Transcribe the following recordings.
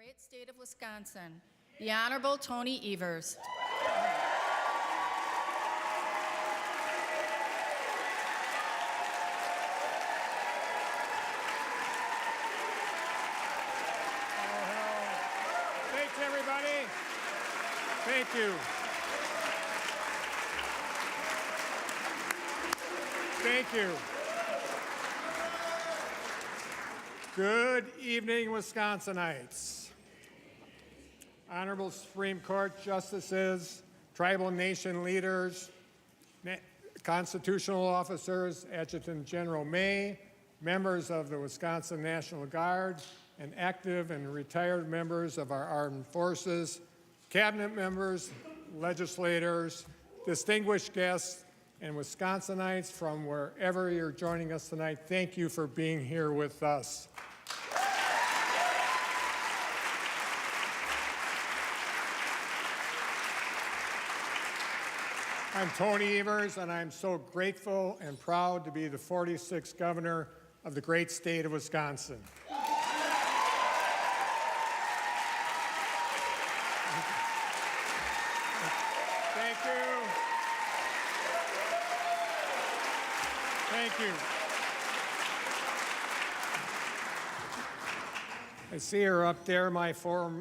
great state of Wisconsin, the Honorable Tony Evers. Thanks, everybody. Thank you. Thank you. Good evening, Wisconsinites. Honorable Supreme Court justices, tribal nation leaders, constitutional officers, Adjutant General May, members of the Wisconsin National Guard, and active and retired members of our armed forces, cabinet members, legislators, distinguished guests, and Wisconsinites from wherever you're joining us tonight, thank you for being here with us. I'm Tony Evers, and I'm so grateful and proud to be the 46th governor of the great state of Wisconsin. Thank you. Thank you. I see her up there, my forever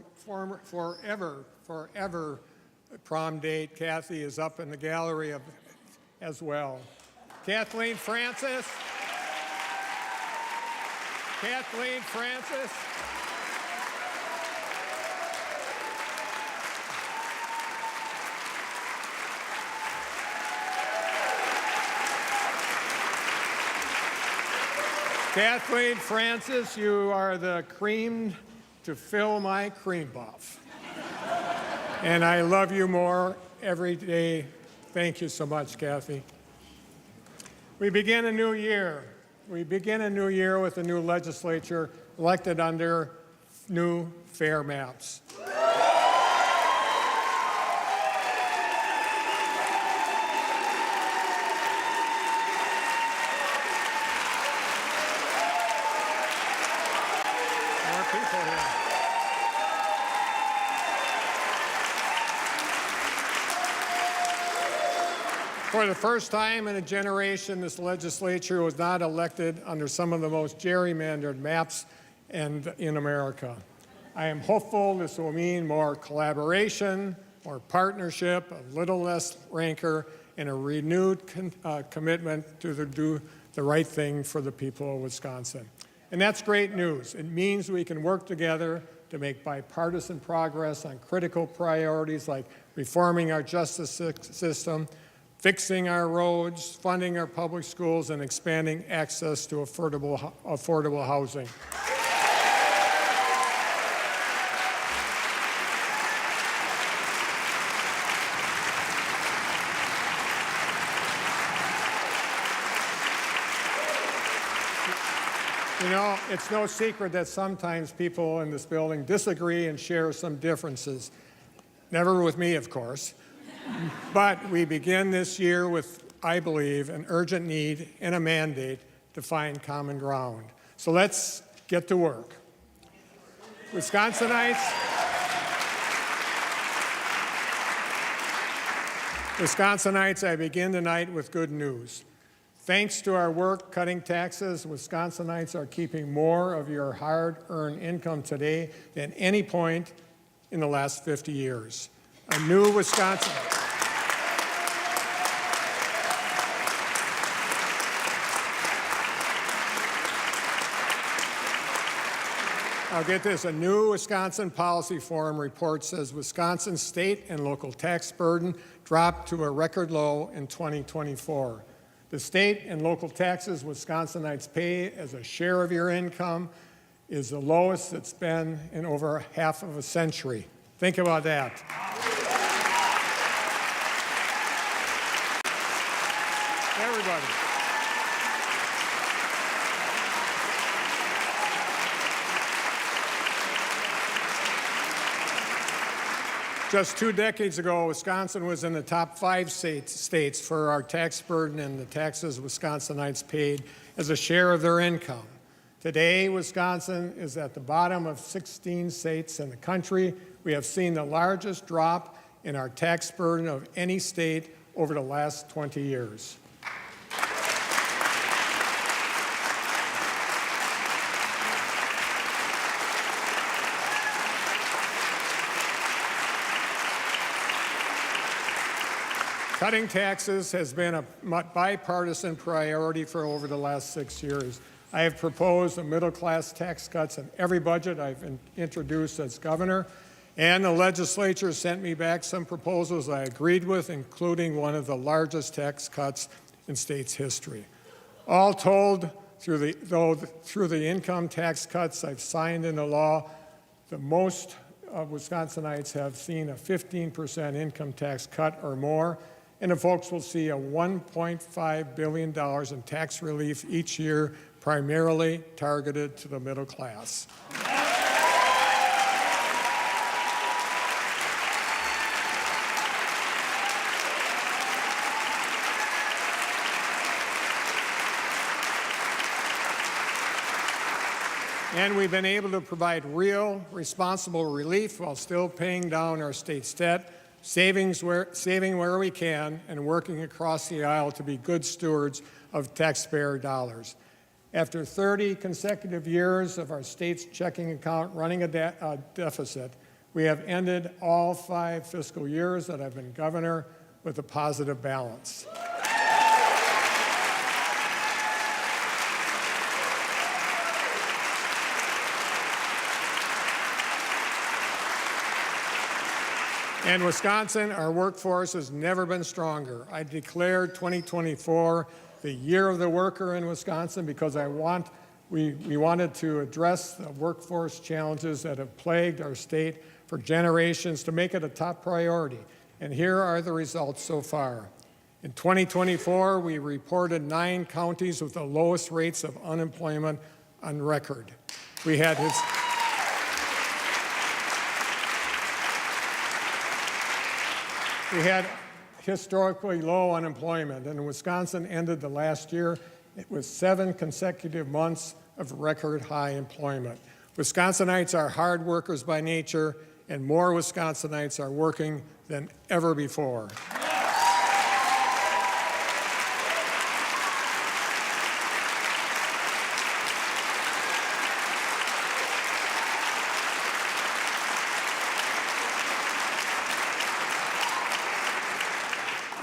prom date. Kathy is up in the gallery as well. Kathleen Francis. Kathleen Francis. Kathleen Francis, you are the cream to fill my cream puff. And I love you more every day. Thank you so much, Kathy. We begin a new year. We begin a new year with a new legislature elected under new fair maps. More people here. For the first time in a generation, this legislature was not elected under some of the most gerrymandered maps in America. I am hopeful this will mean more collaboration, more partnership, a little less rancor, and a renewed commitment to do the right thing for the people of Wisconsin. And that's great news. It means we can work together to make bipartisan progress on critical priorities like reforming our justice system, fixing our roads, funding our public schools, and expanding access to affordable housing. You know, it's no secret that sometimes people in this building disagree and share some differences. Never with me, of course. But we begin this year with, I believe, an urgent need and a mandate to find common ground. So let's get to work. Wisconsinites, I begin tonight with good news. Thanks to our work cutting taxes, Wisconsinites are keeping more of your hard-earned income today than any point in the last 50 years. A new Wisconsin. I'll get this. A new Wisconsin Policy Forum report says Wisconsin's state and local tax burden dropped to a record low in 2024. The state and local taxes Wisconsinites pay as a share of your income is the lowest it's been in over half of a century. Think about that. Everybody. Just 2 decades ago, Wisconsin was in the top 5 states for our tax burden and the taxes Wisconsinites paid as a share of their income. Today, Wisconsin is at the bottom of 16 states in the country. We have seen the largest drop in our tax burden of any state over the last 20 years. Cutting taxes has been a bipartisan priority for over the last 6 years. I have proposed middle-class tax cuts in every budget I've introduced as governor, and the legislature sent me back some proposals I agreed with, including one of the largest tax cuts in state's history. All told, through the income tax cuts I've signed into law, the most of Wisconsinites have seen a 15% income tax cut or more, and the folks will see a $1.5 billion in tax relief each year, primarily targeted to the middle class. And we've been able to provide real, responsible relief while still paying down our state's debt, saving where we can, and working across the aisle to be good stewards of taxpayer dollars. After 30 consecutive years of our state's checking account running a deficit, we have ended all 5 fiscal years that I've been governor with a positive balance. And Wisconsin, our workforce has never been stronger. I declared 2024 the year of the worker in Wisconsin because we wanted to address the workforce challenges that have plagued our state for generations to make it a top priority. And here are the results so far. In 2024, we reported 9 counties with the lowest rates of unemployment on record. We had historically low unemployment, and Wisconsin ended the last year with 7 consecutive months of record high employment. Wisconsinites are hard workers by nature, and more Wisconsinites are working than ever before.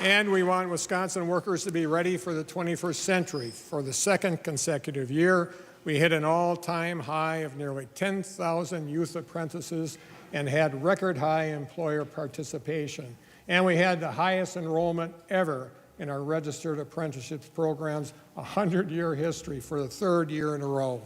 And we want Wisconsin workers to be ready for the 21st century. For the 2nd consecutive year, we hit an all-time high of nearly 10,000 youth apprentices and had record high employer participation. And we had the highest enrollment ever in our registered apprenticeships programs, a 100-year history for the 3rd year in a row.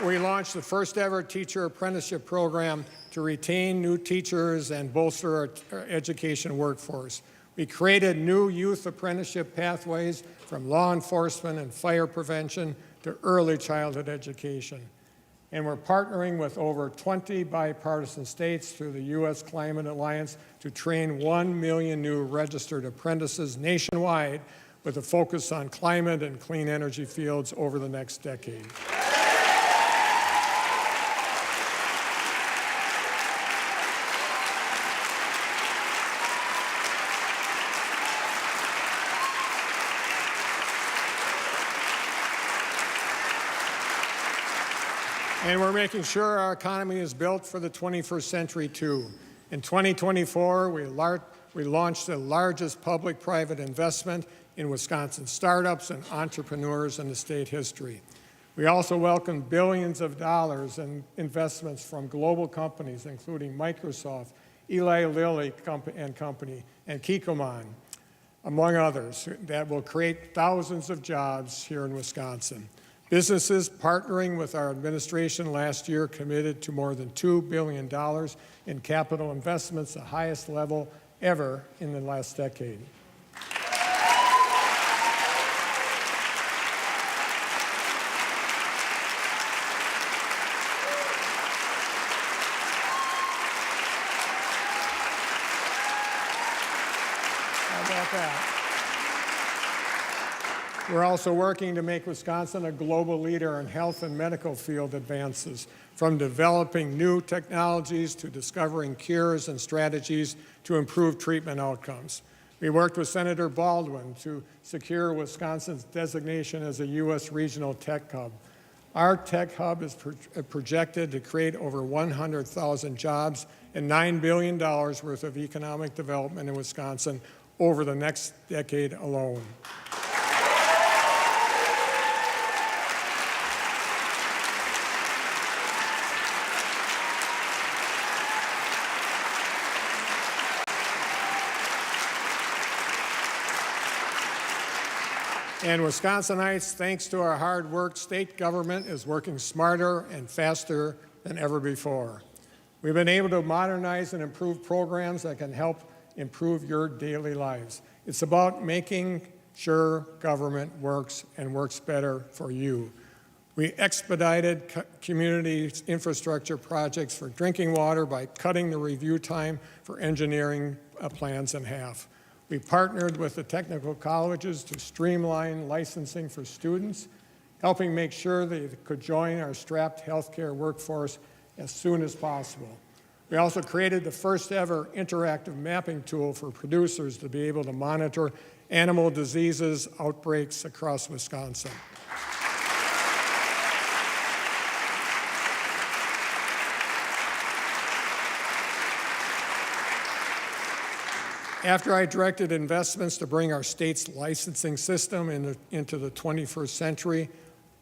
We launched the first ever teacher apprenticeship program to retain new teachers and bolster our education workforce. We created new youth apprenticeship pathways from law enforcement and fire prevention to early childhood education. And we're partnering with over 20 bipartisan states through the U.S. Climate Alliance to train 1 million new registered apprentices nationwide with a focus on climate and clean energy fields over the next decade. And we're making sure our economy is built for the 21st century, too. In 2024, we launched the largest public-private investment in Wisconsin startups and entrepreneurs in the state history. We also welcomed billions of dollars in investments from global companies, including Microsoft, Eli Lilly and Company, and Kikkoman, among others, that will create thousands of jobs here in Wisconsin. Businesses partnering with our administration last year committed to more than $2 billion in capital investments, the highest level ever in the last decade. How about that? We're also working to make Wisconsin a global leader in health and medical field advances, from developing new technologies to discovering cures and strategies to improve treatment outcomes. We worked with Senator Baldwin to secure Wisconsin's designation as a U.S. regional tech hub. Our tech hub is projected to create over 100,000 jobs and $9 billion worth of economic development in Wisconsin over the next decade alone. And Wisconsinites, thanks to our hard work, state government is working smarter and faster than ever before. We've been able to modernize and improve programs that can help improve your daily lives. It's about making sure government works and works better for you. We expedited community infrastructure projects for drinking water by cutting the review time for engineering plans in half. We partnered with the technical colleges to streamline licensing for students, helping make sure they could join our strapped healthcare workforce as soon as possible. We also created the first ever interactive mapping tool for producers to be able to monitor animal diseases outbreaks across Wisconsin. After I directed investments to bring our state's licensing system into the 21st century,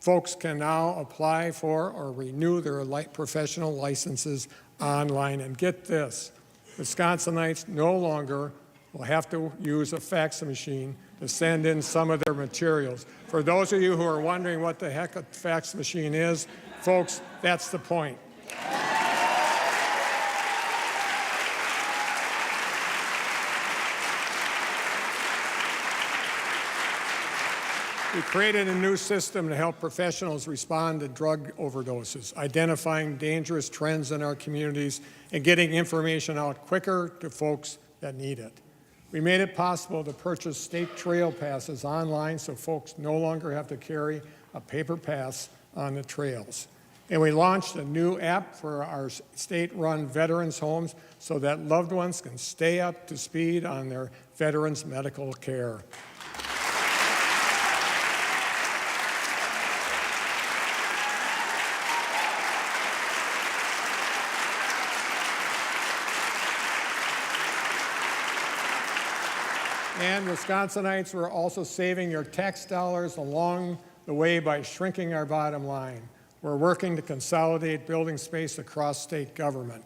folks can now apply for or renew their professional licenses online. And get this, Wisconsinites no longer will have to use a fax machine to send in some of their materials. For those of you who are wondering what the heck a fax machine is, folks, that's the point. We created a new system to help professionals respond to drug overdoses, identifying dangerous trends in our communities, and getting information out quicker to folks that need it. We made it possible to purchase state trail passes online so folks no longer have to carry a paper pass on the trails. And we launched a new app for our state-run veterans homes so that loved ones can stay up to speed on their veterans' medical care. And Wisconsinites were also saving your tax dollars along the way by shrinking our bottom line. We're working to consolidate building space across state government.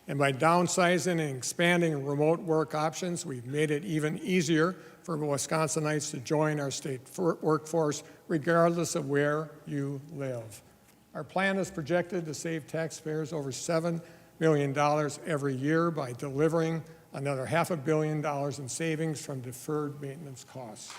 And by downsizing and expanding remote work options, we've made it even easier for Wisconsinites to join our state workforce regardless of where you live. Our plan is projected to save taxpayers over $7 million every year by delivering another $500 million in savings from deferred maintenance costs.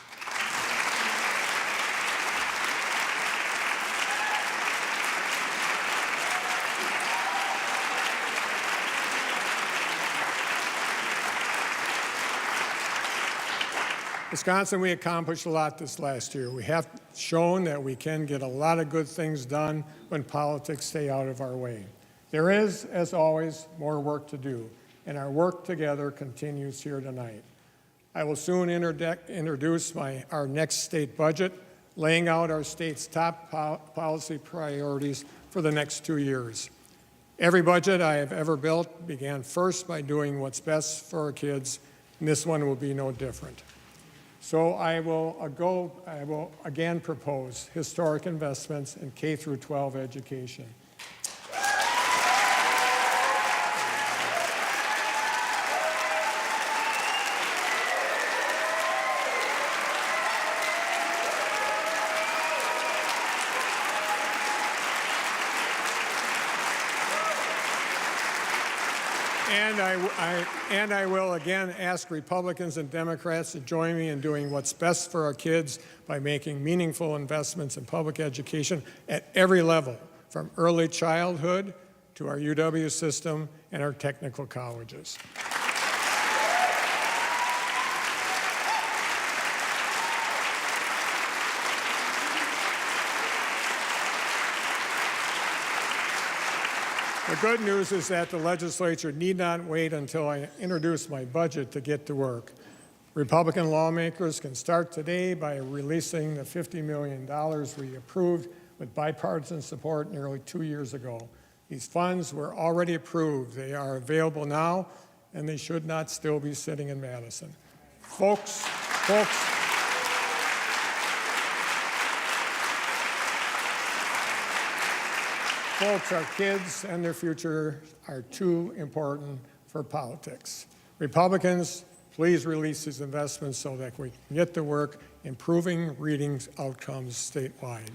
Wisconsin, we accomplished a lot this last year. We have shown that we can get a lot of good things done when politics stay out of our way. There is, as always, more work to do, and our work together continues here tonight. I will soon introduce our next state budget, laying out our state's top policy priorities for the next 2 years. Every budget I have ever built began first by doing what's best for our kids, and this one will be no different. So I will again propose historic investments in K-12 education. And I will again ask Republicans and Democrats to join me in doing what's best for our kids by making meaningful investments in public education at every level, from early childhood to our UW system and our technical colleges. The good news is that the legislature need not wait until I introduce my budget to get to work. Republican lawmakers can start today by releasing the $50 million we approved with bipartisan support nearly 2 years ago. These funds were already approved. They are available now, and they should not still be sitting in Madison. Folks, our kids and their future are too important for politics. Republicans, please release these investments so that we can get to work improving reading outcomes statewide.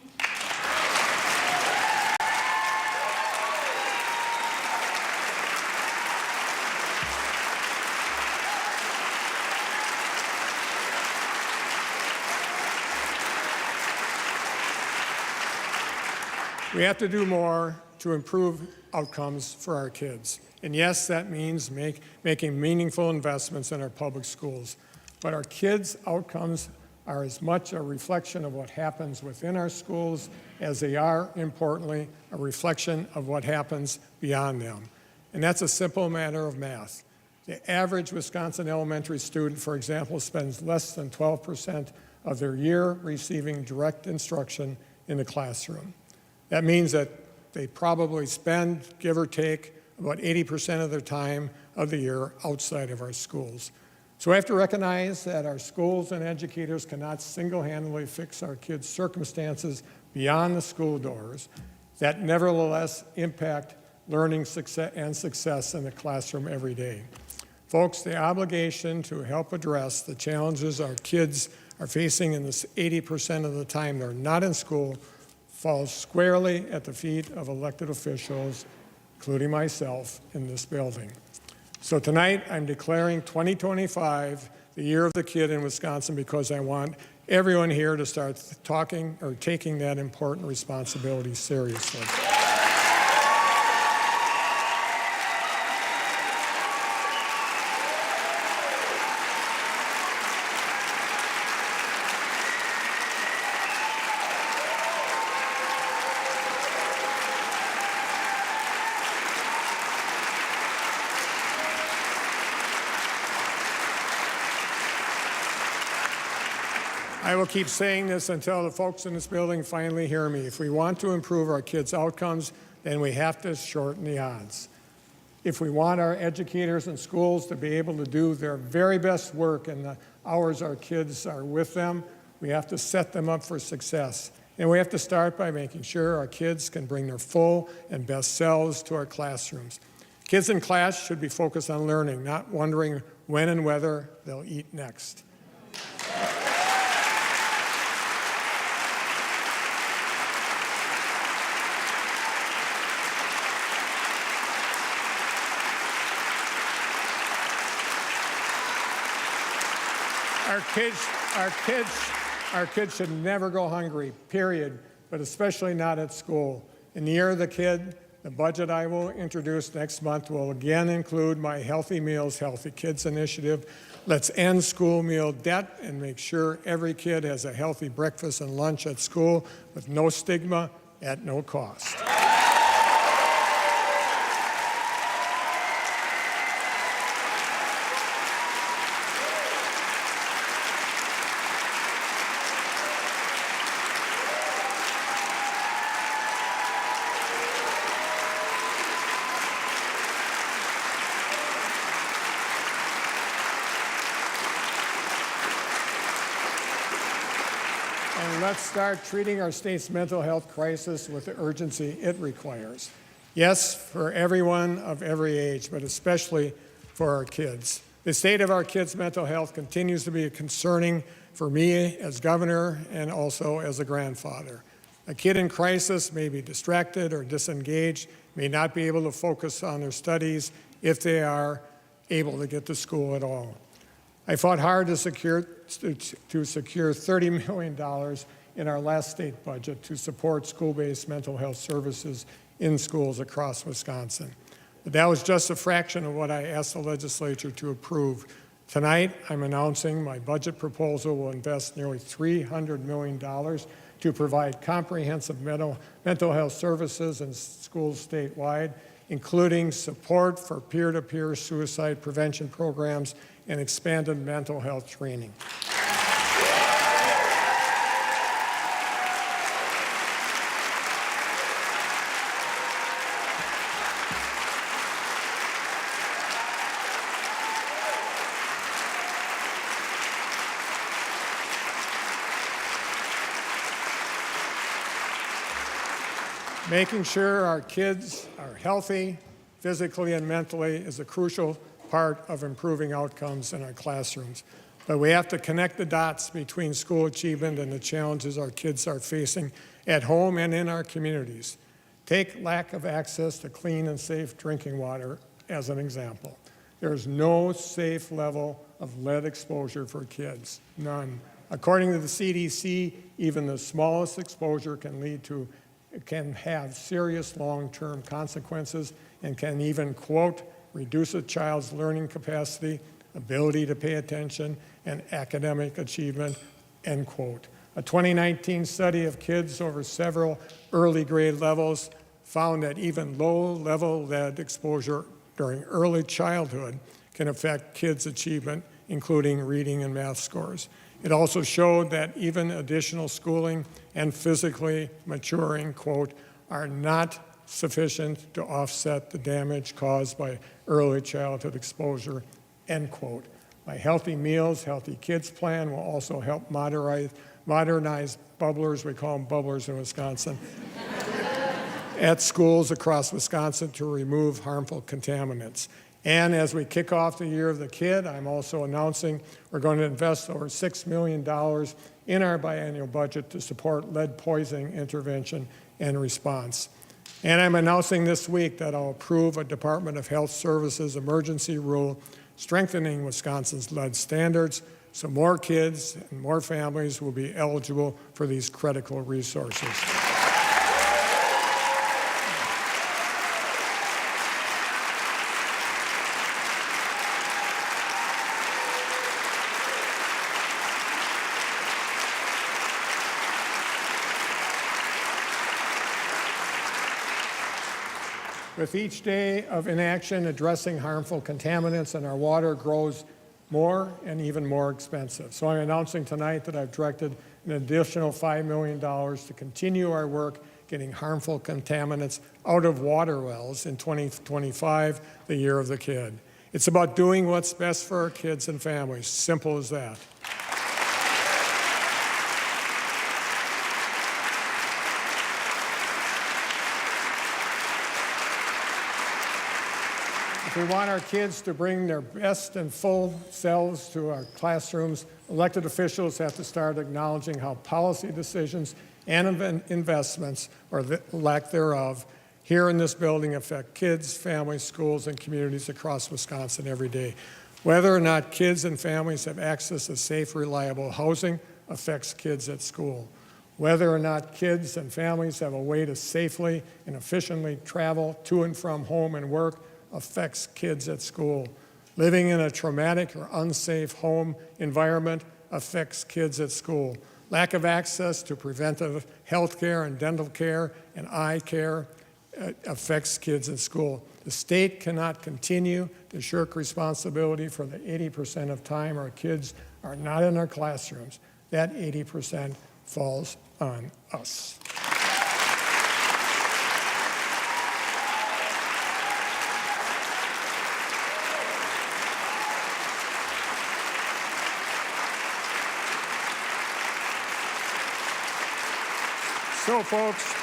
We have to do more to improve outcomes for our kids. And yes, that means making meaningful investments in our public schools. But our kids' outcomes are as much a reflection of what happens within our schools as they are, importantly, a reflection of what happens beyond them. And that's a simple matter of math. The average Wisconsin elementary student, for example, spends less than 12% of their year receiving direct instruction in the classroom. That means that they probably spend, give or take, about 80% of their time of the year outside of our schools. So we have to recognize that our schools and educators cannot single-handedly fix our kids' circumstances beyond the school doors that nevertheless impact learning success in the classroom every day. Folks, the obligation to help address the challenges our kids are facing in this 80% of the time they're not in school falls squarely at the feet of elected officials, including myself, in this building. So tonight, I'm declaring 2025 the year of the kid in Wisconsin because I want everyone here to start taking that important responsibility seriously. I will keep saying this until the folks in this building finally hear me. If we want to improve our kids' outcomes, then we have to shorten the odds. If we want our educators and schools to be able to do their very best work in the hours our kids are with them, we have to set them up for success. And we have to start by making sure our kids can bring their full and best selves to our classrooms. Kids in class should be focused on learning, not wondering when and whether they'll eat next. Our kids should never go hungry, period, but especially not at school. In the year of the kid, the budget I will introduce next month will again include my Healthy Meals, Healthy Kids initiative. Let's end school meal debt and make sure every kid has a healthy breakfast and lunch at school with no stigma at no cost. And let's start treating our state's mental health crisis with the urgency it requires. Yes, for everyone of every age, but especially for our kids. The state of our kids' mental health continues to be concerning for me as governor and also as a grandfather. A kid in crisis may be distracted or disengaged, may not be able to focus on their studies if they are able to get to school at all. I fought hard to secure $30 million in our last state budget to support school-based mental health services in schools across Wisconsin. But that was just a fraction of what I asked the legislature to approve. Tonight, I'm announcing my budget proposal will invest nearly $300 million to provide comprehensive mental health services in schools statewide, including support for peer-to-peer suicide prevention programs and expanded mental health training. Making sure our kids are healthy, physically and mentally, is a crucial part of improving outcomes in our classrooms. But we have to connect the dots between school achievement and the challenges our kids are facing at home and in our communities. Take lack of access to clean and safe drinking water as an example. There is no safe level of lead exposure for kids, none. According to the CDC, even the smallest exposure can have serious long-term consequences and can even, quote, reduce a child's learning capacity, ability to pay attention, and academic achievement, end quote. A 2019 study of kids over several early grade levels found that even low-level lead exposure during early childhood can affect kids' achievement, including reading and math scores. It also showed that even additional schooling and physically maturing, quote, are not sufficient to offset the damage caused by early childhood exposure, end quote. My Healthy Meals, Healthy Kids plan will also help modernize bubblers, we call them bubblers in Wisconsin, at schools across Wisconsin to remove harmful contaminants. And as we kick off the Year of the Kid, I'm also announcing we're going to invest over $6 million in our biannual budget to support lead poisoning intervention and response. And I'm announcing this week that I'll approve a Department of Health Services emergency rule strengthening Wisconsin's lead standards so more kids and more families will be eligible for these critical resources. With each day of inaction addressing harmful contaminants in our water grows more and even more expensive. So I'm announcing tonight that I've directed an additional $5 million to continue our work getting harmful contaminants out of water wells in 2025, the Year of the Kid. It's about doing what's best for our kids and families, simple as that. If we want our kids to bring their best and full selves to our classrooms, elected officials have to start acknowledging how policy decisions and investments, or the lack thereof, here in this building affect kids, families, schools, and communities across Wisconsin every day. Whether or not kids and families have access to safe, reliable housing affects kids at school. Whether or not kids and families have a way to safely and efficiently travel to and from home and work affects kids at school. Living in a traumatic or unsafe home environment affects kids at school. Lack of access to preventive health care and dental care and eye care affects kids at school. The state cannot continue to shirk responsibility for the 80% of time our kids are not in our classrooms. That 80% falls on us. So, folks,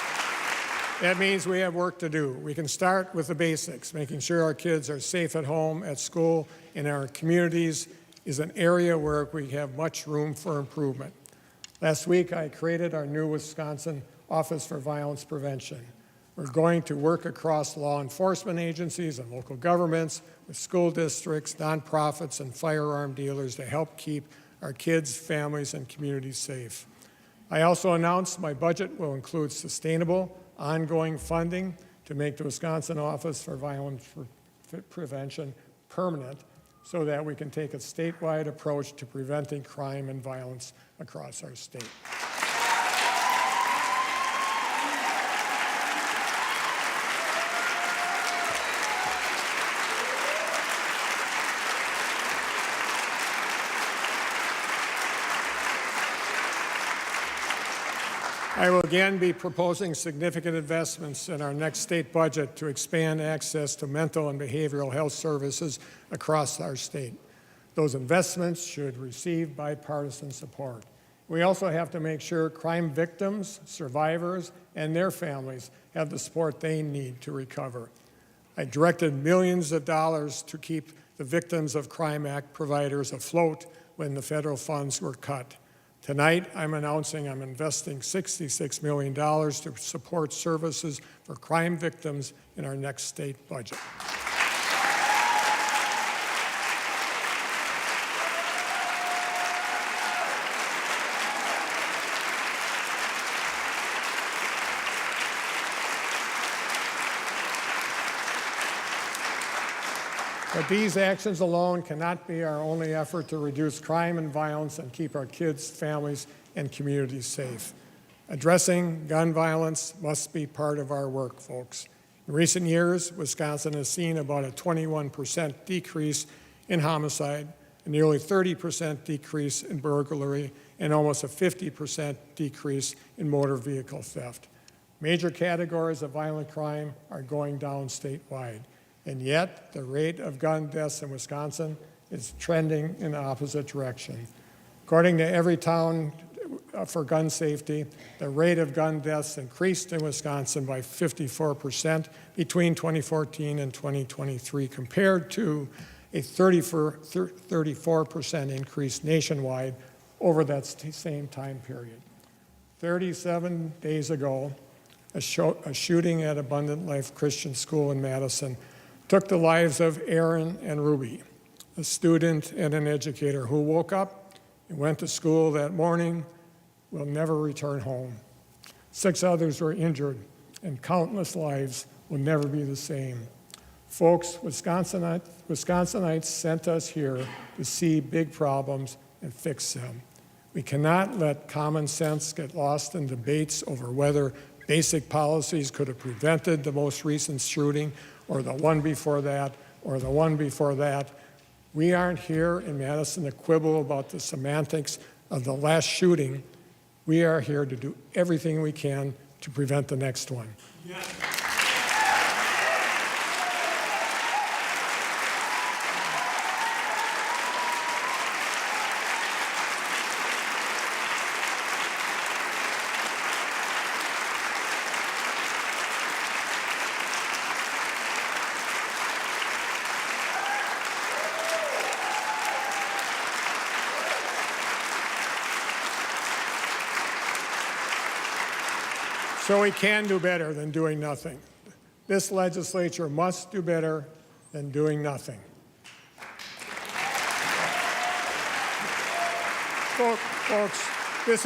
that means we have work to do. We can start with the basics. Making sure our kids are safe at home, at school, in our communities is an area where we have much room for improvement. Last week, I created our new Wisconsin Office for Violence Prevention. We're going to work across law enforcement agencies and local governments, with school districts, nonprofits, and firearm dealers to help keep our kids, families, and communities safe. I also announced my budget will include sustainable, ongoing funding to make the Wisconsin Office for Violence Prevention permanent so that we can take a statewide approach to preventing crime and violence across our state. I will again be proposing significant investments in our next state budget to expand access to mental and behavioral health services across our state. Those investments should receive bipartisan support. We also have to make sure crime victims, survivors, and their families have the support they need to recover. I directed millions of dollars to keep the Victims of Crime Act providers afloat when the federal funds were cut. Tonight, I'm announcing I'm investing $66 million to support services for crime victims in our next state budget. But these actions alone cannot be our only effort to reduce crime and violence and keep our kids, families, and communities safe. Addressing gun violence must be part of our work, folks. In recent years, Wisconsin has seen about a 21% decrease in homicide, a nearly 30% decrease in burglary, and almost a 50% decrease in motor vehicle theft. Major categories of violent crime are going down statewide. And yet, the rate of gun deaths in Wisconsin is trending in the opposite direction. According to Everytown for Gun Safety, the rate of gun deaths increased in Wisconsin by 54% between 2014 and 2023, compared to a 34% increase nationwide over that same time period. 37 days ago, a shooting at Abundant Life Christian School in Madison took the lives of Aaron and Ruby, a student and an educator who woke up and went to school that morning, will never return home. 6 others were injured, and countless lives will never be the same. Folks, Wisconsinites sent us here to see big problems and fix them. We cannot let common sense get lost in debates over whether basic policies could have prevented the most recent shooting, or the one before that, or the one before that. We aren't here in Madison to quibble about the semantics of the last shooting. We are here to do everything we can to prevent the next one. Yes. So we can do better than doing nothing. This legislature must do better than doing nothing. Folks, this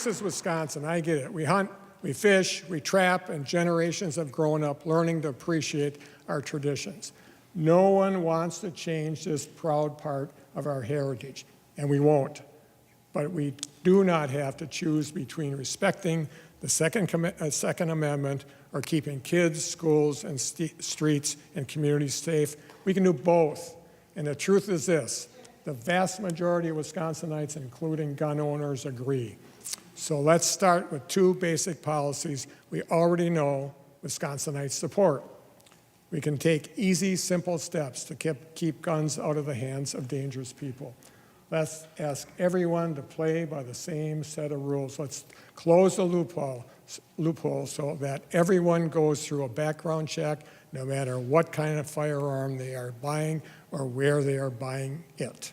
is Wisconsin. I get it. We hunt, we fish, we trap, and generations have grown up learning to appreciate our traditions. No one wants to change this proud part of our heritage, and we won't. But we do not have to choose between respecting the Second Amendment or keeping kids, schools, and streets and communities safe. We can do both. And the truth is this: the vast majority of Wisconsinites, including gun owners, agree. So let's start with 2 basic policies we already know Wisconsinites support. We can take easy, simple steps to keep guns out of the hands of dangerous people. Let's ask everyone to play by the same set of rules. Let's close the loophole so that everyone goes through a background check, no matter what kind of firearm they are buying or where they are buying it.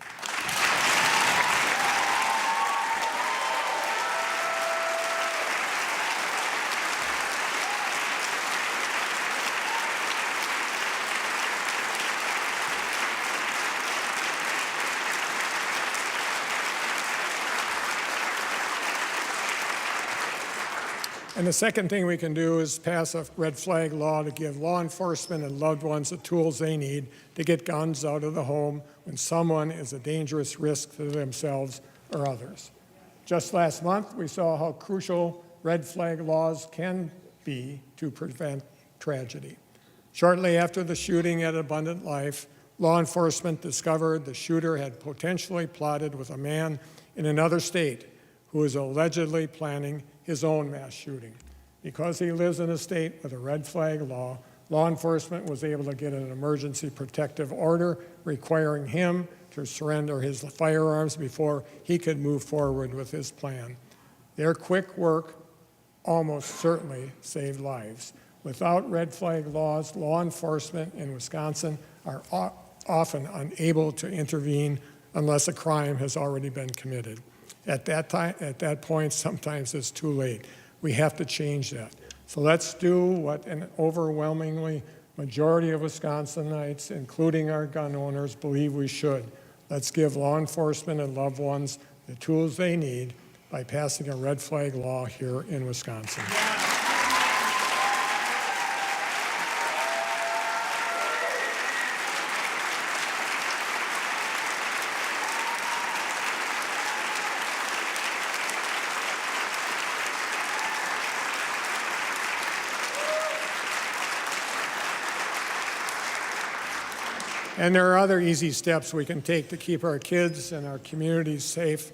And the second thing we can do is pass a red flag law to give law enforcement and loved ones the tools they need to get guns out of the home when someone is a dangerous risk to themselves or others. Just last month, we saw how crucial red flag laws can be to prevent tragedy. Shortly after the shooting at Abundant Life, law enforcement discovered the shooter had potentially plotted with a man in another state who was allegedly planning his own mass shooting. Because he lives in a state with a red flag law, law enforcement was able to get an emergency protective order requiring him to surrender his firearms before he could move forward with his plan. Their quick work almost certainly saved lives. Without red flag laws, law enforcement in Wisconsin are often unable to intervene unless a crime has already been committed. At that point, sometimes it's too late. We have to change that. So let's do what an overwhelmingly majority of Wisconsinites, including our gun owners, believe we should. Let's give law enforcement and loved ones the tools they need by passing a red flag law here in Wisconsin. And there are other easy steps we can take to keep our kids and our communities safe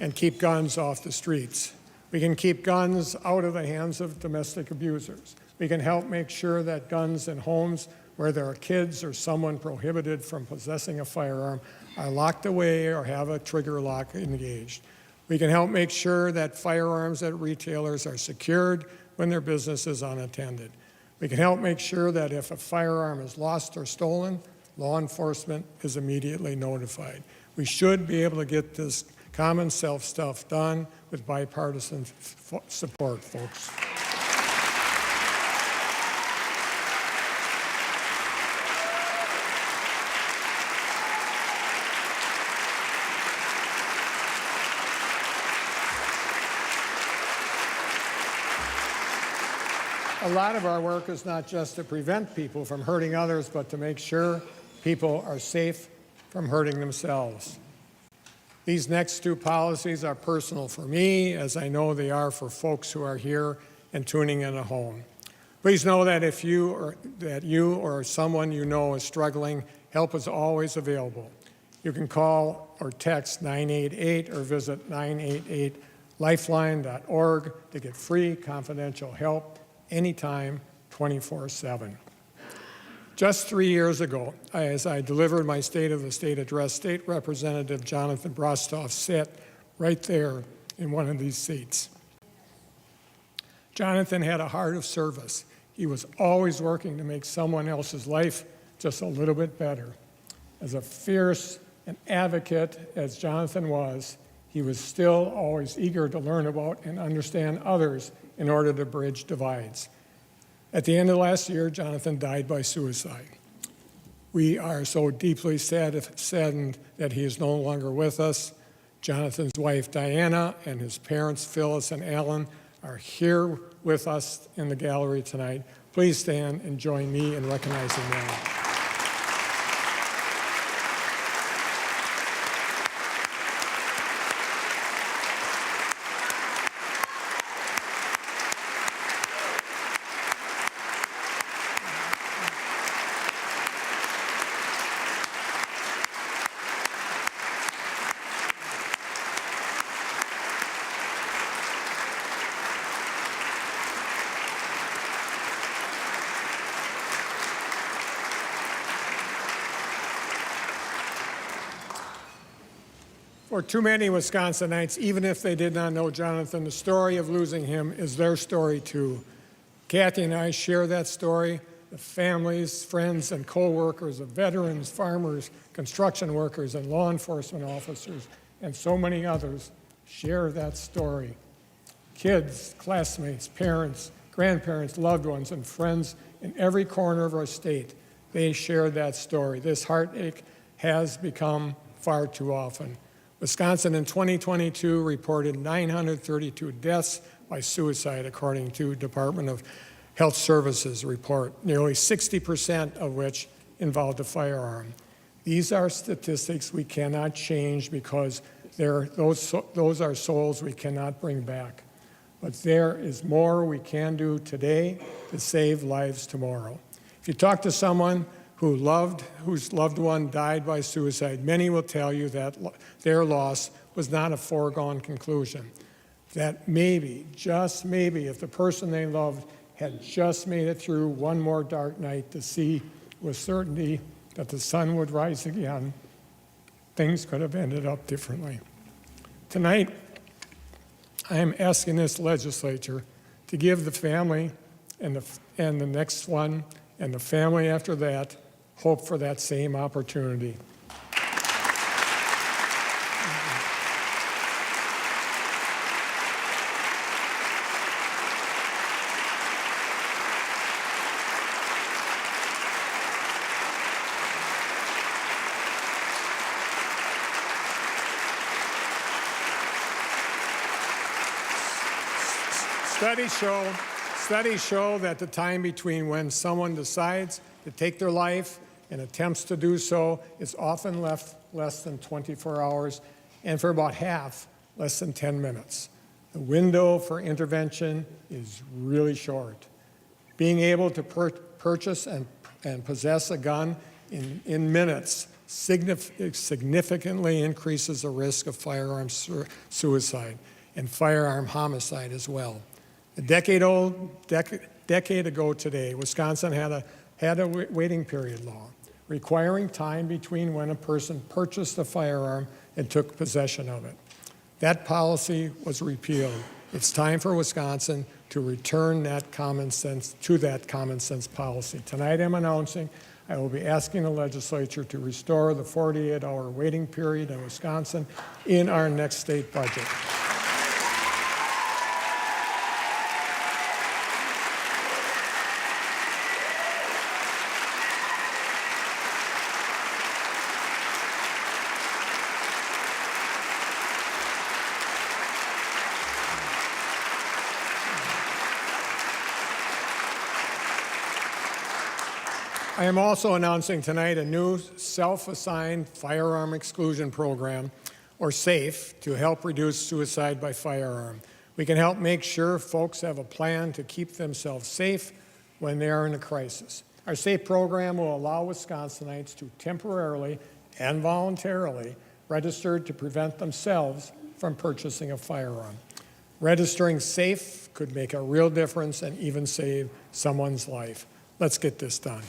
and keep guns off the streets. We can keep guns out of the hands of domestic abusers. We can help make sure that guns in homes where there are kids or someone prohibited from possessing a firearm are locked away or have a trigger lock engaged. We can help make sure that firearms at retailers are secured when their business is unattended. We can help make sure that if a firearm is lost or stolen, law enforcement is immediately notified. We should be able to get this common self stuff done with bipartisan support, folks. A lot of our work is not just to prevent people from hurting others, but to make sure people are safe from hurting themselves. These next two policies are personal for me, as I know they are for folks who are here and tuning in at home. Please know that if you or someone you know is struggling, help is always available. You can call or text 988 or visit 988lifeline.org to get free confidential help anytime, 24/7. Just 3 years ago, as I delivered my State of the State address, State Representative Jonathan Brostoff sat right there in one of these seats. Jonathan had a heart of service. He was always working to make someone else's life just a little bit better. As a fierce and advocate as Jonathan was, he was still always eager to learn about and understand others in order to bridge divides. At the end of last year, Jonathan died by suicide. We are so deeply saddened that he is no longer with us. Jonathan's wife, Diana, and his parents, Phyllis and Alan, are here with us in the gallery tonight. Please stand and join me in recognizing them. For too many Wisconsinites, even if they did not know Jonathan, the story of losing him is their story too. Kathy and I share that story. The families, friends, and co-workers of veterans, farmers, construction workers, and law enforcement officers, and so many others share that story. Kids, classmates, parents, grandparents, loved ones, and friends in every corner of our state, they share that story. This heartache has become far too often. Wisconsin in 2022 reported 932 deaths by suicide, according to Department of Health Services report, nearly 60% of which involved a firearm. These are statistics we cannot change because those are souls we cannot bring back. But there is more we can do today to save lives tomorrow. If you talk to someone whose loved one died by suicide, many will tell you that their loss was not a foregone conclusion. that maybe, just maybe, if the person they loved had just made it through one more dark night to see with certainty that the sun would rise again, things could have ended up differently. Tonight, I am asking this legislature to give the family and the next one and the family after that hope for that same opportunity. Studies show that the time between when someone decides to take their life and attempts to do so is often left less than 24 hours, and for about half, less than 10 minutes. The window for intervention is really short. Being able to purchase and possess a gun in minutes significantly increases the risk of firearm suicide and firearm homicide as well. A decade ago today, Wisconsin had a waiting period law requiring time between when a person purchased a firearm and took possession of it. That policy was repealed. It's time for Wisconsin to return that common sense policy. Tonight I'm announcing I will be asking the legislature to restore the 48-hour waiting period in Wisconsin in our next state budget. I am also announcing tonight a new self-assigned firearm exclusion program, or SAFE, to help reduce suicide by firearm. We can help make sure folks have a plan to keep themselves safe when they are in a crisis. Our SAFE program will allow Wisconsinites to temporarily and voluntarily register to prevent themselves from purchasing a firearm. Registering SAFE could make a real difference and even save someone's life. Let's get this done.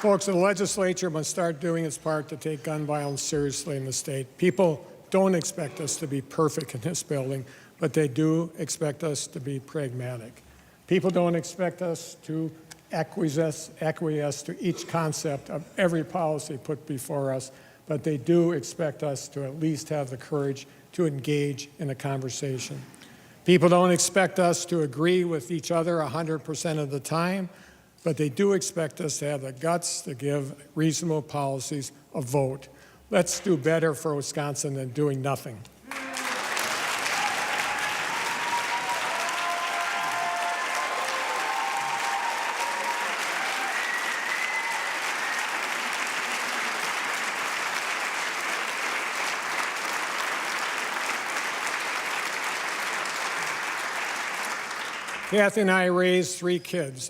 Folks, the legislature must start doing its part to take gun violence seriously in the state. People don't expect us to be perfect in this building, but they do expect us to be pragmatic. People don't expect us to acquiesce to each concept of every policy put before us, but they do expect us to at least have the courage to engage in a conversation. People don't expect us to agree with each other 100% of the time, but they do expect us to have the guts to give reasonable policies a vote. Let's do better for Wisconsin than doing nothing. Kathy and I raised 3 kids,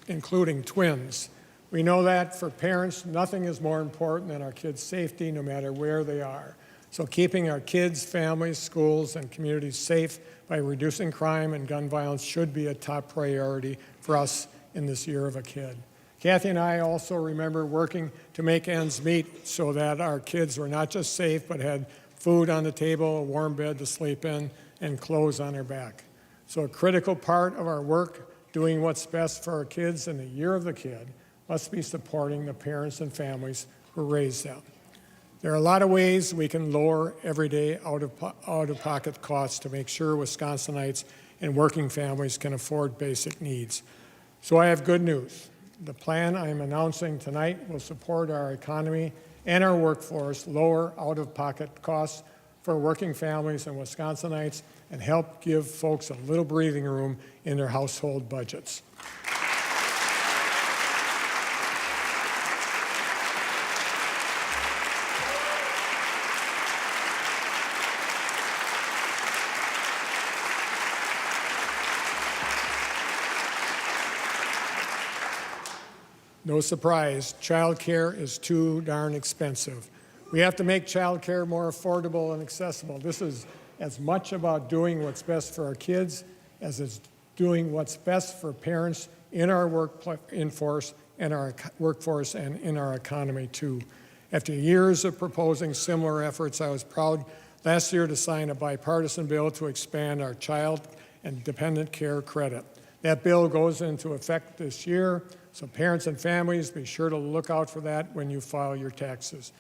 including twins. We know that for parents, nothing is more important than our kids' safety, no matter where they are. So keeping our kids, families, schools, and communities safe by reducing crime and gun violence should be a top priority for us in this year of a kid. Kathy and I also remember working to make ends meet so that our kids were not just safe, but had food on the table, a warm bed to sleep in, and clothes on their back. So a critical part of our work, doing what's best for our kids in the year of the kid, must be supporting the parents and families who raise them. There are a lot of ways we can lower everyday out-of-pocket costs to make sure Wisconsinites and working families can afford basic needs. So I have good news. The plan I am announcing tonight will support our economy and our workforce, lower out-of-pocket costs for working families and Wisconsinites, and help give folks a little breathing room in their household budgets. No surprise, childcare is too darn expensive. We have to make childcare more affordable and accessible. This is as much about doing what's best for our kids as it's doing what's best for parents in our workforce and in our economy too. After years of proposing similar efforts, I was proud last year to sign a bipartisan bill to expand our child and dependent care credit. That bill goes into effect this year, so parents and families be sure to look out for that when you file your taxes.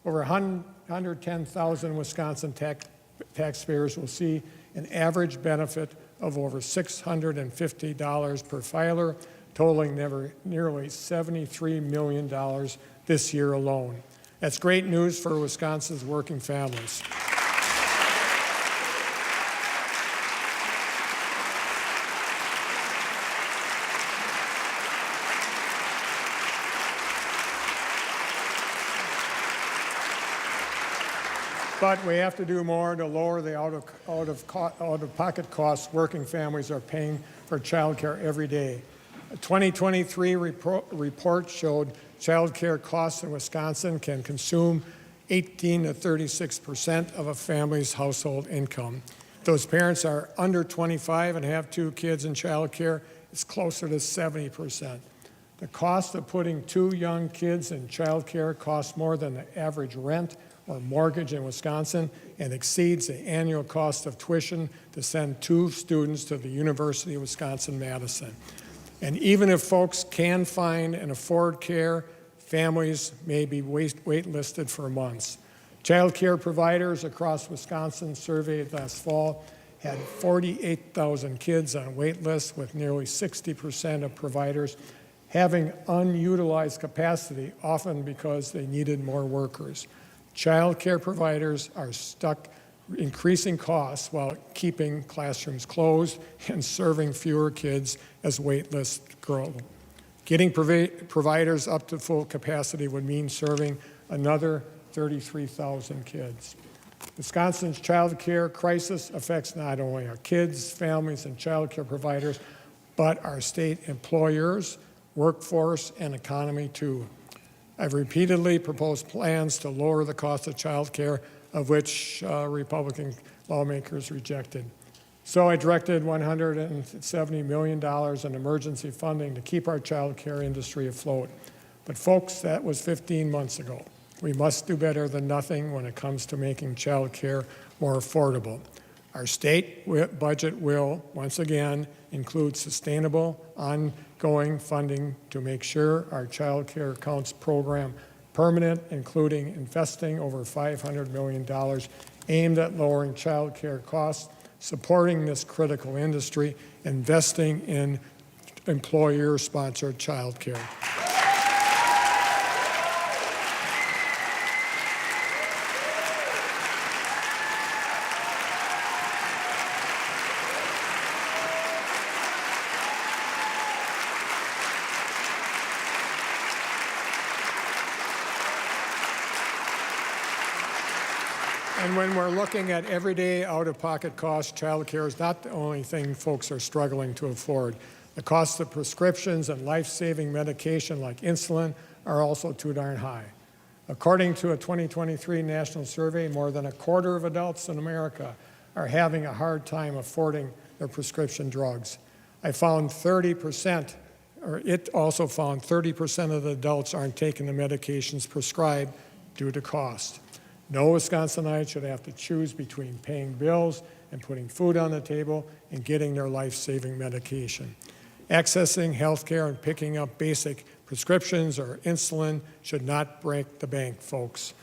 Over 110,000 Wisconsin taxpayers will see an average benefit of over $650 per filer, totaling nearly $73 million this year alone. That's great news for Wisconsin's working families. But we have to do more to lower the out-of-pocket costs working families are paying for child care every day. A 2023 report showed child care costs in Wisconsin can consume 18 to 36% of a family's household income. If those parents are under 25 and have 2 kids in child care, it's closer to 70%. The cost of putting 2 young kids in child care costs more than the average rent or mortgage in Wisconsin and exceeds the annual cost of tuition to send 2 students to the University of Wisconsin-Madison. And even if folks can find and afford care, families may be waitlisted for months. Child care providers across Wisconsin surveyed last fall had 48,000 kids on wait lists, with nearly 60% of providers having unutilized capacity, often because they needed more workers. Child care providers are stuck increasing costs while keeping classrooms closed and serving fewer kids as wait lists grow. Getting providers up to full capacity would mean serving another 33,000 kids. Wisconsin's child care crisis affects not only our kids, families, and child care providers, but our state employers, workforce, and economy too. I've repeatedly proposed plans to lower the cost of child care, of which Republican lawmakers rejected. So I directed $170 million in emergency funding to keep our child care industry afloat. But folks, that was 15 months ago. We must do better than nothing when it comes to making child care more affordable. Our state budget will, once again, include sustainable, ongoing funding to make sure our child care counts program permanent, including investing over $500 million aimed at lowering child care costs, supporting this critical industry, investing in employer-sponsored child care. And when we're looking at everyday out-of-pocket costs, child care is not the only thing folks are struggling to afford. The cost of prescriptions and life-saving medication like insulin are also too darn high. According to a 2023 national survey, more than a quarter of adults in America are having a hard time affording their prescription drugs. It also found 30% of the adults aren't taking the medications prescribed due to cost. No Wisconsinite should have to choose between paying bills and putting food on the table and getting their life-saving medication. Accessing health care and picking up basic prescriptions or insulin should not break the bank, folks.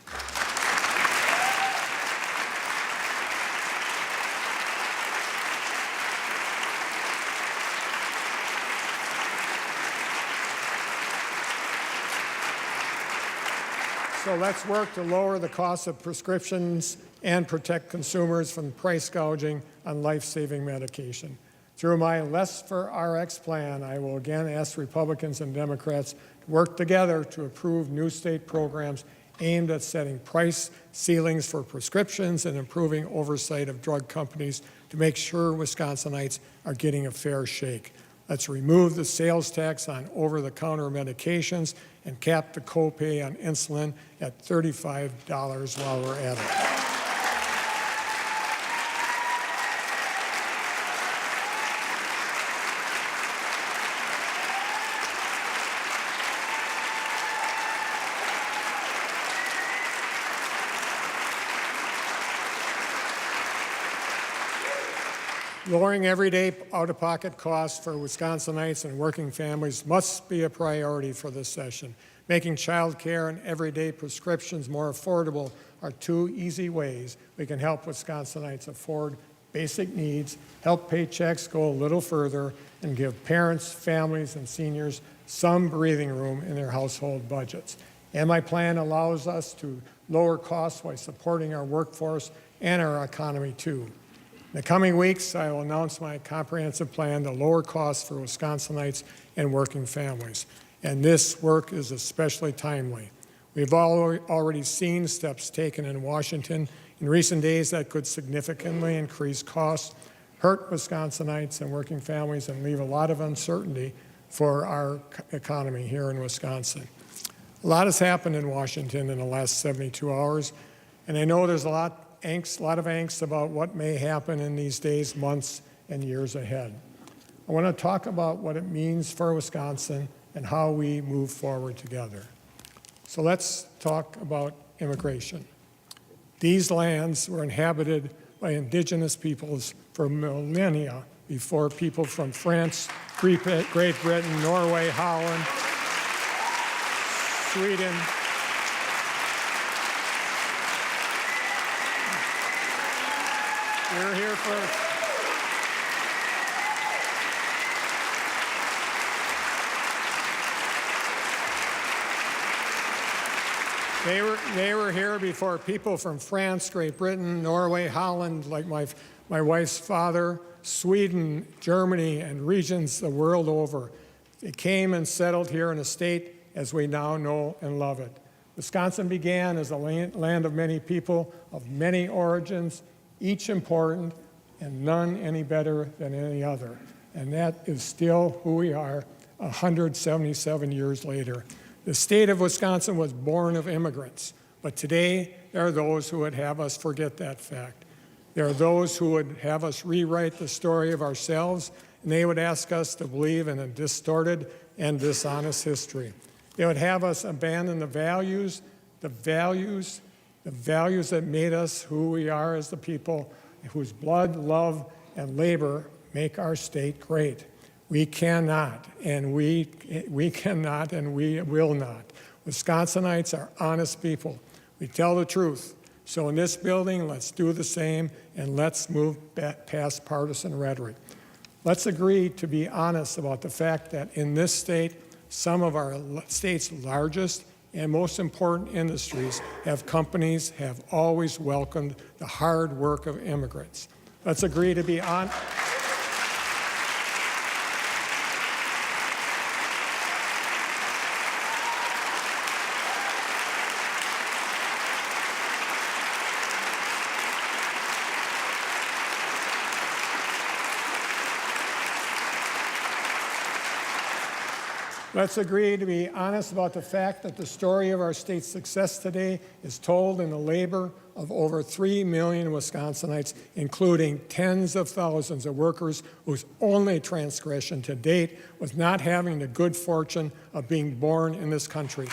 So let's work to lower the cost of prescriptions and protect consumers from price gouging on life-saving medication. Through my Less for RX plan, I will again ask Republicans and Democrats to work together to approve new state programs aimed at setting price ceilings for prescriptions and improving oversight of drug companies to make sure Wisconsinites are getting a fair shake. Let's remove the sales tax on over-the-counter medications and cap the copay on insulin at $35 while we're at it. Lowering everyday out-of-pocket costs for Wisconsinites and working families must be a priority for this session. Making child care and everyday prescriptions more affordable are two easy ways we can help Wisconsinites afford basic needs, help paychecks go a little further, and give parents, families, and seniors some breathing room in their household budgets. And my plan allows us to lower costs while supporting our workforce and our economy too. In the coming weeks, I will announce my comprehensive plan to lower costs for Wisconsinites and working families. And this work is especially timely. We've already seen steps taken in Washington in recent days that could significantly increase costs, hurt Wisconsinites and working families, and leave a lot of uncertainty for our economy here in Wisconsin. A lot has happened in Washington in the last 72 hours, and I know there's a lot of angst about what may happen in these days, months, and years ahead. I want to talk about what it means for Wisconsin and how we move forward together. So let's talk about immigration. These lands were inhabited by indigenous peoples for millennia before people from France, Great Britain, Norway, Holland, Sweden, we're here first. They were here before people from France, Great Britain, Norway, Holland, like my wife's father, Sweden, Germany, and regions the world over. They came and settled here in a state as we now know and love it. Wisconsin began as a land of many people, of many origins, each important, and none any better than any other. And that is still who we are 177 years later. The state of Wisconsin was born of immigrants, but today there are those who would have us forget that fact. There are those who would have us rewrite the story of ourselves, and they would ask us to believe in a distorted and dishonest history. They would have us abandon the values that made us who we are as the people whose blood, love, and labor make our state great. We cannot, and we will not. Wisconsinites are honest people. We tell the truth. So in this building, let's do the same, and let's move past partisan rhetoric. Let's agree to be honest about the fact that in this state, some of our state's largest and most important industries have always welcomed the hard work of immigrants. Let's agree to be honest. Let's agree to be honest about the fact that the story of our state's success today is told in the labor of over 3 million Wisconsinites, including tens of thousands of workers whose only transgression to date was not having the good fortune of being born in this country.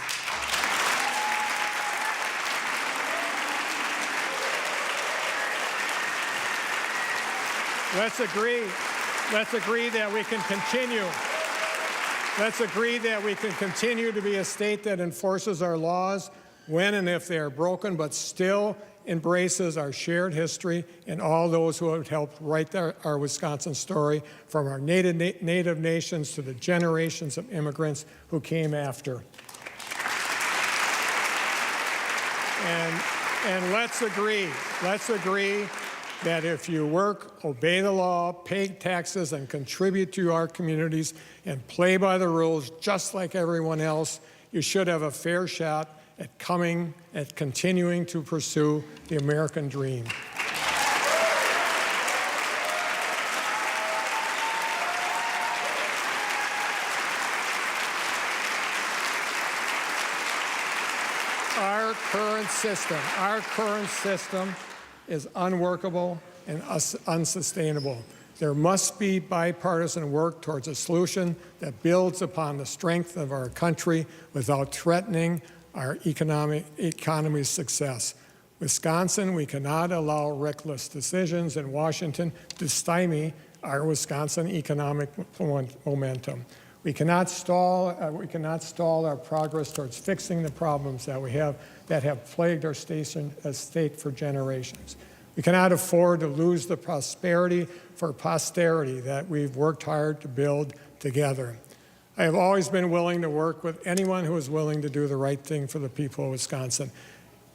Let's agree that we can continue. Let's agree that we can continue to be a state that enforces our laws when and if they are broken, but still embraces our shared history and all those who have helped write our Wisconsin story, from our native nations to the generations of immigrants who came after. And let's agree that if you work, obey the law, pay taxes, and contribute to our communities, and play by the rules just like everyone else, you should have a fair shot at continuing to pursue the American dream. current system is unworkable and unsustainable. There must be bipartisan work towards a solution that builds upon the strength of our country without threatening our economy's success. Wisconsin, we cannot allow reckless decisions in Washington to stymie our Wisconsin economic momentum. We cannot stall our progress towards fixing the problems that have plagued our state for generations. We cannot afford to lose the prosperity for posterity that we've worked hard to build together. I have always been willing to work with anyone who is willing to do the right thing for the people of Wisconsin,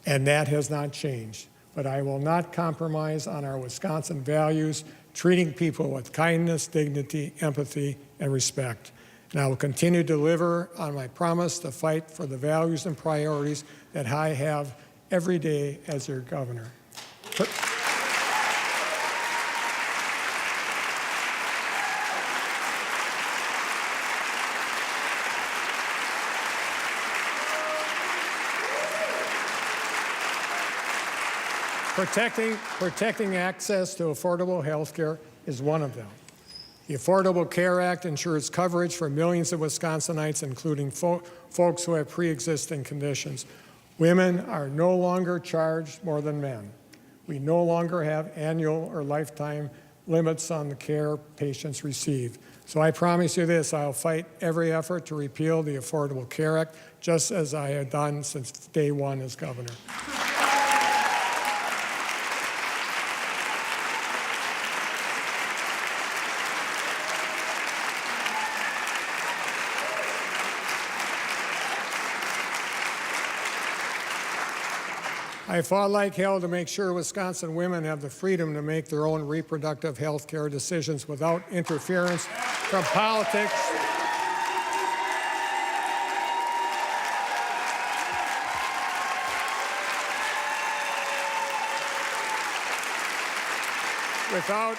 and that has not changed. But I will not compromise on our Wisconsin values, treating people with kindness, dignity, empathy, and respect. And I will continue to deliver on my promise to fight for the values and priorities that I have every day as your governor. Protecting access to affordable health care is one of them. The Affordable Care Act ensures coverage for millions of Wisconsinites, including folks who have pre-existing conditions. Women are no longer charged more than men. We no longer have annual or lifetime limits on the care patients receive. So I promise you this, I'll fight every effort to repeal the Affordable Care Act, just as I have done since day one as governor. I fought like hell to make sure Wisconsin women have the freedom to make their own reproductive health care decisions without interference from politics. Without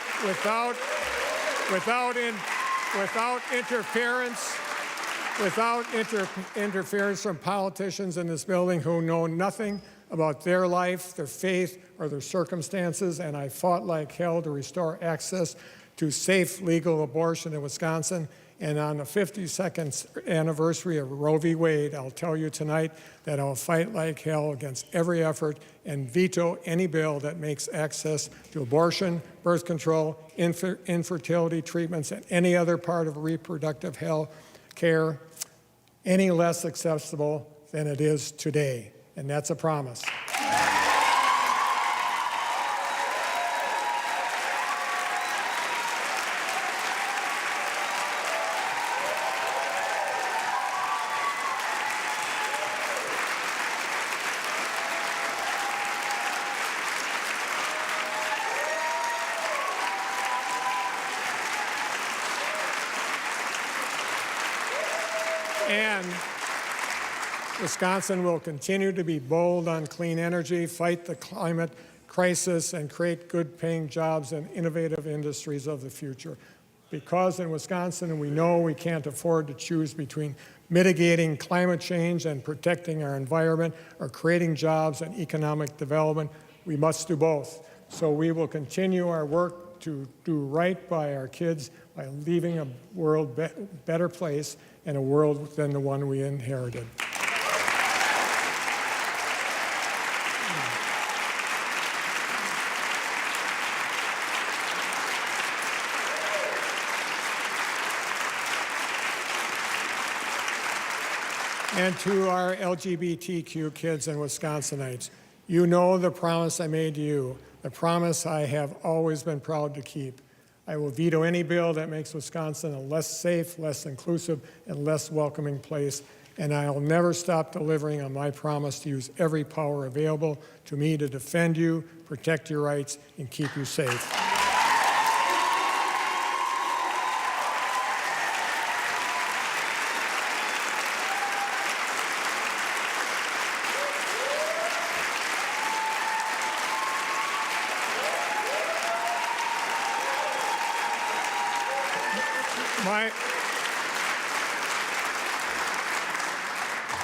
interference from politicians in this building who know nothing about their life, their faith, or their circumstances, and I fought like hell to restore access to safe, legal abortion in Wisconsin. And on the 52nd anniversary of Roe v. Wade, I'll tell you tonight that I'll fight like hell against every effort and veto any bill that makes access to abortion, birth control, infertility treatments, and any other part of reproductive health care any less accessible than it is today. And that's a promise. And Wisconsin will continue to be bold on clean energy, fight the climate crisis, and create good-paying jobs and innovative industries of the future. Because in Wisconsin, we know we can't afford to choose between mitigating climate change and protecting our environment or creating jobs and economic development. We must do both. So we will continue our work to do right by our kids by leaving a world better place and a world than the one we inherited. And to our LGBTQ kids and Wisconsinites, you know the promise I made to you, the promise I have always been proud to keep. I will veto any bill that makes Wisconsin a less safe, less inclusive, and less welcoming place, and I'll never stop delivering on my promise to use every power available to me to defend you, protect your rights, and keep you safe.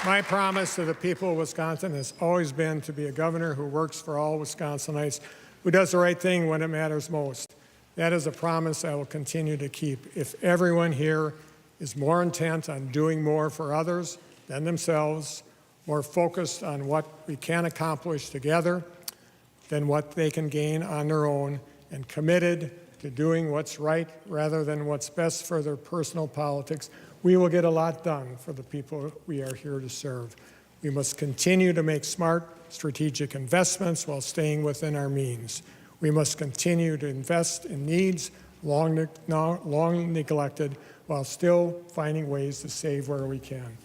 My promise to the people of Wisconsin has always been to be a governor who works for all Wisconsinites, who does the right thing when it matters most. That is a promise I will continue to keep. If everyone here is more intent on doing more for others than themselves, more focused on what we can accomplish together than what they can gain on their own, and committed to doing what's right rather than what's best for their personal politics, we will get a lot done for the people we are here to serve. We must continue to make smart, strategic investments while staying within our means. We must continue to invest in needs long neglected while still finding ways to save where we can.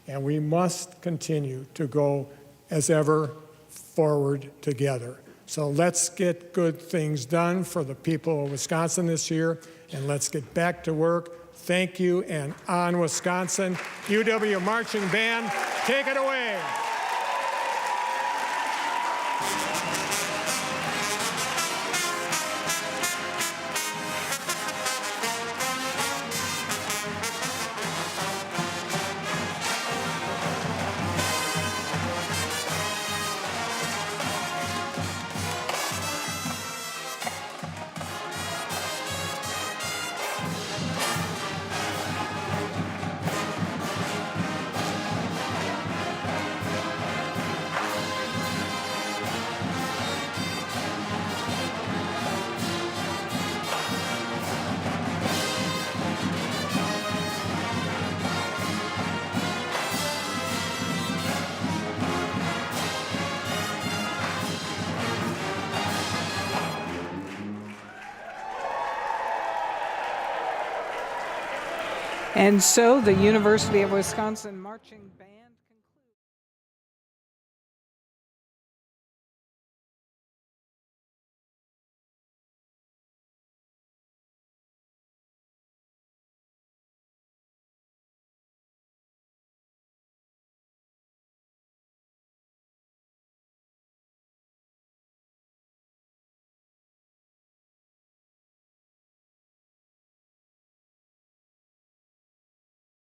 And we must continue to go as ever forward together. So let's get good things done for the people of Wisconsin this year, and let's get back to work. Thank you, and on Wisconsin. UW Marching Band, take it away. And so the University of Wisconsin Marching Band